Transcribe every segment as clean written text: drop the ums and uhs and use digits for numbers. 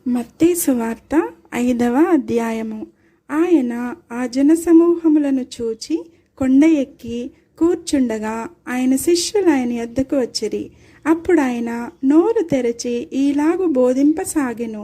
మత్తయి సువార్త 5వ అధ్యాయము. ఆయన ఆ జనసమూహములను చూచి కొండ ఎక్కి కూర్చుండగా ఆయన శిష్యులు ఆయన యొద్దకు వచ్చిరి. అప్పుడు ఆయన నోరు తెరచి ఈలాగు బోధింపసాగెను.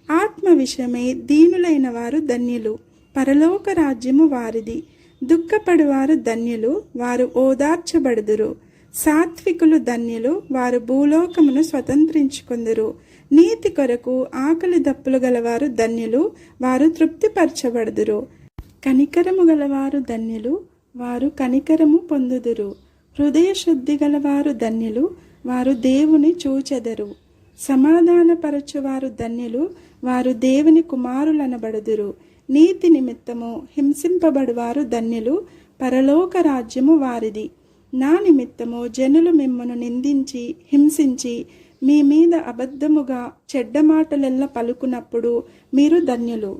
ఆత్మ విషయమై దీనులైన వారు ధన్యులు, పరలోక రాజ్యము వారిది. దుఃఖపడువారు ధన్యులు, వారు ఓదార్చబడుదురు. సాత్వికులు ధన్యులు, వారు భూలోకమును స్వతంత్రించుకొందురు. నీతి కొరకు ఆకలి దప్పులు గలవారు ధన్యులు, వారు తృప్తిపరచబడుదురు. కనికరము గలవారు ధన్యులు, వారు కనికరము పొందుదురు. హృదయ శుద్ధి గలవారు ధన్యులు, వారు దేవుని చూచెదరు. సమాధానపరచువారు ధన్యులు, వారు దేవుని కుమారులనబడుదురు. నీతి నిమిత్తము హింసింపబడువారు ధన్యులు, పరలోక రాజ్యము వారిది. నా నిమిత్తము జనులు మిమ్మను నిందించి హింసించి మీ మీద అబద్ధముగా చెడ్డ మాటలెల్ల పలుకునప్పుడు మీరు ధన్యులు.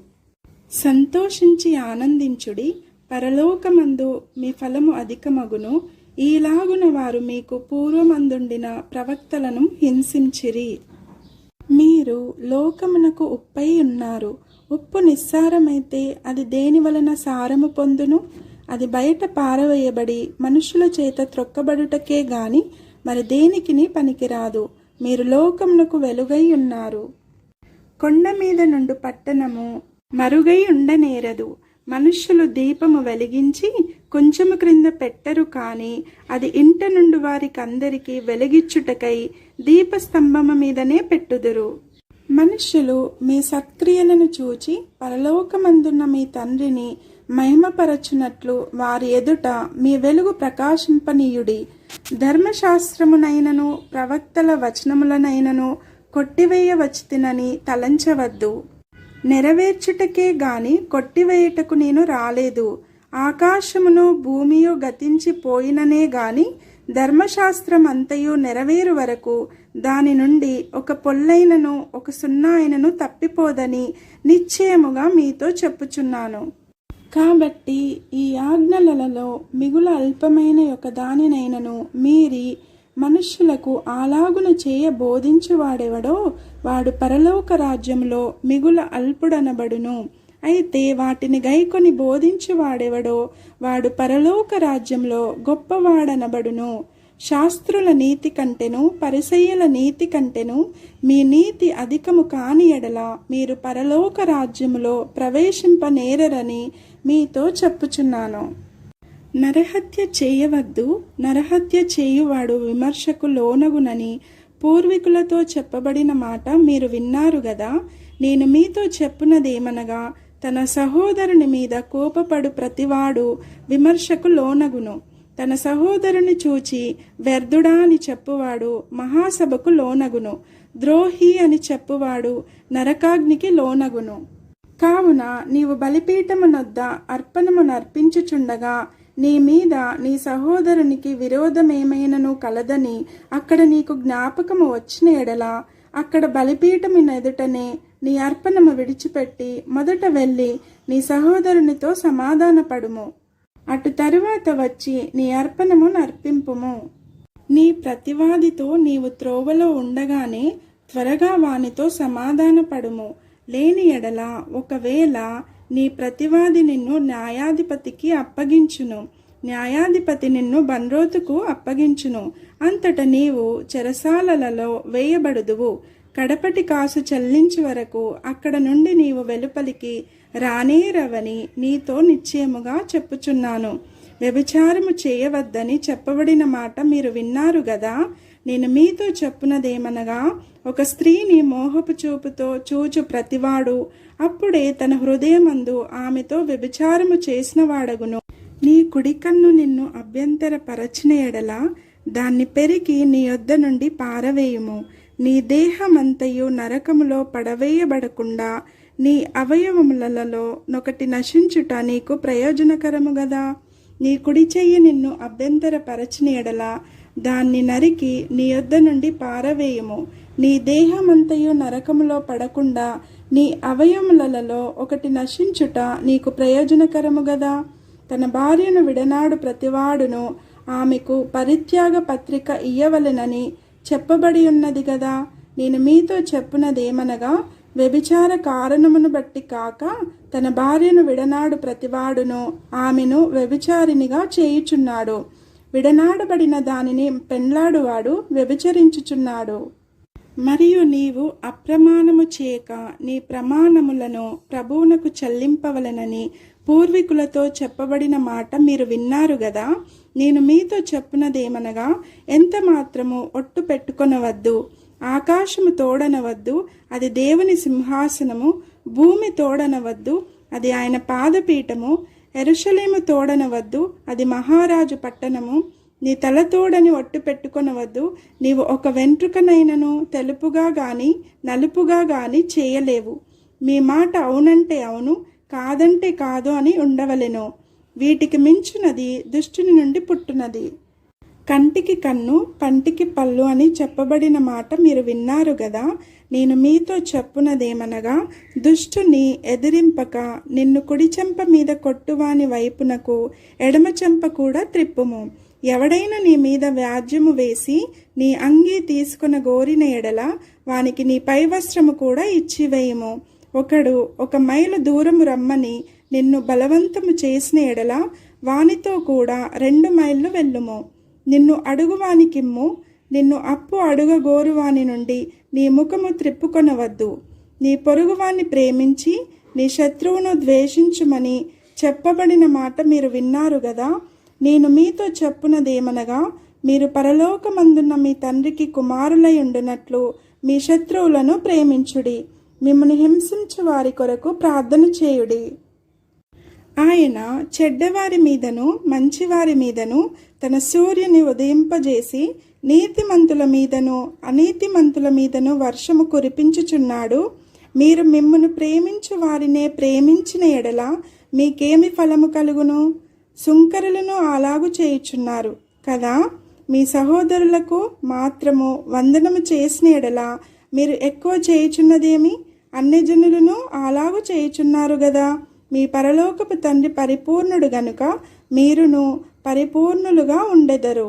సంతోషించి ఆనందించుడి, పరలోకమందు మీ ఫలము అధికమగును. ఈలాగున వారు మీకు పూర్వమందుండిన ప్రవక్తలను హింసించిరి. మీరు లోకమునకు ఉప్పై ఉన్నారు. ఉప్పు నిస్సారమైతే అది దేని వలన సారము పొందును? అది బయట పారవేయబడి మనుషుల చేత త్రొక్కబడుటకే గాని మరి దేనికిని పనికిరాదు. మీరు లోకమునకు వెలుగై ఉన్నారు. కొండ మీద నుండి పట్టణము మరుగై ఉండనేరదు. మనుష్యులు దీపము వెలిగించి కొంచెము క్రింద పెట్టరు, కానీ అది ఇంట నుండి వారికందరికీ వెలిగిచ్చుటకై దీపస్తంభము మీదనే పెట్టుదురు. మనుష్యులు మీ సత్క్రియలను చూచి పరలోకమందున్న మీ తండ్రిని మహిమపరచునట్లు వారి ఎదుట మీ వెలుగు ప్రకాశింపనీయుడి. ధర్మశాస్త్రమునైనను ప్రవక్తల వచనములనైనను కొట్టివేయవచ్చునని తలంచవద్దు. నెరవేర్చుటకే గాని కొట్టివేయుటకు నేను రాలేదు. ఆకాశమును భూమియు గతించిపోయిననే గాని ధర్మశాస్త్రం అంతయు నెరవేరు వరకు దాని నుండి ఒక పొల్లైనను ఒక సున్నాయినను తప్పిపోదని నిశ్చయముగా మీతో చెప్పుచున్నాను. కాబట్టి ఈ ఆజ్ఞలలో మిగుల అల్పమైన ఒక దానినైనను మీరి మనుష్యులకు అలాగున చేయ బోధించువాడెవడో వాడు పరలోక రాజ్యంలో మిగుల అల్పుడనబడును. అయితే వాటిని గైకొని బోధించువాడెవడో వాడు పరలోక రాజ్యంలో గొప్పవాడనబడును. శాస్త్రుల నీతి కంటెను పరిసయ్యుల నీతి కంటెను మీ నీతి అధికము కాని ఎడల మీరు పరలోక రాజ్యములో ప్రవేశింపనేరని మీతో చెప్పుచున్నాను. నరహత్య చేయవద్దు, నరహత్య చేయువాడు విమర్శకు లోనగునని పూర్వీకులతో చెప్పబడిన మాట మీరు విన్నారు గదా. నేను మీతో చెప్పునదేమనగా, తన సహోదరుని మీద కోపపడు ప్రతివాడు విమర్శకు లోనగును. తన సహోదరుని చూచి వ్యర్థుడా అని చెప్పువాడు మహాసభకు లోనగును. ద్రోహి అని చెప్పువాడు నరకాగ్నికి లోనగును. కావున నీవు బలిపీఠమునొద్ద అర్పణము నర్పించుచుండగా నీ మీద నీ సహోదరునికి విరోధమేమైనను కలదని అక్కడ నీకు జ్ఞాపకము వచ్చిన ఎడల అక్కడ బలిపీఠమునెదుటనే నీ అర్పణము విడిచిపెట్టి మొదట వెళ్ళి నీ సహోదరునితో సమాధానపడుము. అటు తరువాత వచ్చి నీ అర్పణము నర్పింపుము. నీ ప్రతివాదితో నీవు త్రోవలో ఉండగానే త్వరగా వానితో సమాధానపడుము. లేని ఎడల ఒకవేళ నీ ప్రతివాది నిన్ను న్యాయాధిపతికి అప్పగించును, న్యాయాధిపతి నిన్ను బండ్రోతుకు అప్పగించును. అంతట నీవు చెరసాలలో వేయబడుదువు. కడపటి కాసు చెల్లించు వరకు అక్కడ నుండి నీవు వెలుపలికి రానేరవని నీతో నిశ్చయముగా చెప్పుచున్నాను. వ్యభిచారము చేయవద్దని చెప్పబడిన మాట మీరు విన్నారు గదా. నేను మీతో చెప్పునదేమనగా, ఒక స్త్రీని మోహపు చూపుతో చూచు ప్రతివాడు అప్పుడే తన హృదయమందు ఆమెతో వ్యభిచారము చేసిన వాడగును. నీ కుడికన్ను నిన్ను అభ్యంతరపరచిన ఎడల దాన్ని పెరికి నీ యొద్ద నుండి పారవేయుము. నీ దేహమంతయు నరకములో పడవేయబడకుండా నీ అవయవములలో నొకటి నశించుట నీకు ప్రయోజనకరము గదా. నీ కుడి చెయ్యి నిన్ను అభ్యంతరపరచిన ఎడల దాన్ని నరికి నీ యొద్ద నుండి పారవేయుము. నీ దేహమంతయు నరకములో పడకుండా నీ అవయములలో ఒకటి నశించుట నీకు ప్రయోజనకరము గదా. తన భార్యను విడనాడు ప్రతివాడును ఆమెకు పరిత్యాగ పత్రిక ఇయ్యవలెనని చెప్పబడి ఉన్నది గదా. నేను మీతో చెప్పునదేమనగా, వ్యభిచార కారణమును బట్టి కాక తన భార్యను విడనాడు ప్రతివాడును ఆమెను వ్యభిచారినిగా చేయుచున్నాడు. విడనాడబడిన దానిని పెండ్లాడువాడు వ్యభిచరించుచున్నాడు. మరియు నీవు అప్రమాణము చేయక నీ ప్రమాణములను ప్రభువునకు చెల్లింపవలెనని పూర్వీకులతో చెప్పబడిన మాట మీరు విన్నారు గదా. నేను మీతో చెప్పునదేమనగా, ఎంత మాత్రము ఒట్టు పెట్టుకొనవద్దు. ఆకాశము తోడనవద్దు, అది దేవుని సింహాసనము. భూమి తోడనవద్దు, అది ఆయన పాదపీఠము. యెరూషలేము తోడనవద్దు, అది మహారాజు పట్టణము. నీ తల తోడని ఒట్టు పెట్టుకొనవద్దు. నీవు ఒక వెంట్రుకనైనను తెలుపుగా గాని నలుపుగా గాని చేయలేవు. మీ మాట అవునంటే అవును, కాదంటే కాదు అని ఉండవలెను. వీటికి మించునది దుష్టుని నుండి పుట్టునది. కంటికి కన్ను, పంటికి పళ్ళు అని చెప్పబడిన మాట మీరు విన్నారు గదా. నేను మీతో చెప్పునదేమనగా, దుష్టుని ఎదిరింపక నిన్ను కుడి చెంప మీద కొట్టువాని వైపునకు ఎడమ చెంప కూడా త్రిప్పుము. ఎవడైనా నీ మీద వ్యాజ్యము వేసి నీ అంగీ తీసుకున్న గోరిన ఎడల వానికి నీ పై వస్త్రము కూడా ఇచ్చివేయము. ఒకడు 1 మైలు దూరము రమ్మని నిన్ను బలవంతము చేసిన ఎడల వానితో కూడా 2 మైళ్ళు వెళ్ళుము. నిన్ను అడుగువానికిమ్ము, నిన్ను అప్పు అడుగగోరువాని నుండి నీ ముఖము త్రిప్పుకొనవద్దు. నీ పొరుగువాన్ని ప్రేమించి నీ శత్రువును ద్వేషించుమని చెప్పబడిన మాట మీరు విన్నారు గదా. నేను మీతో చెప్పునదేమనగా, మీరు పరలోకమందున్న మీ తండ్రికి కుమారులై ఉండునట్లు మీ శత్రువులను ప్రేమించుడి, మిమ్మల్ని హింసించు వారి కొరకు ప్రార్థన చేయుడి. ఆయన చెడ్డవారి మీదను మంచివారి మీదను తన సూర్యుని ఉదయింపజేసి నీతిమంతుల మీదను అనీతిమంతుల మీదను వర్షము కురిపించుచున్నాడు. మీరు మిమ్మును ప్రేమించు వారినే ప్రేమించిన ఎడల మీకేమి ఫలము కలుగును? సుంకరులను అలాగు చేయుచున్నారు కదా. మీ సహోదరులకు మాత్రము వందనము చేసిన ఎడల మీరు ఎక్కువ చేయుచున్నదేమి? అన్యజనులను అలాగు చేయుచున్నారు గదా. మీ పరలోకపు తండ్రి పరిపూర్ణుడు గనుక మీరును పరిపూర్ణులుగా ఉండెదరు.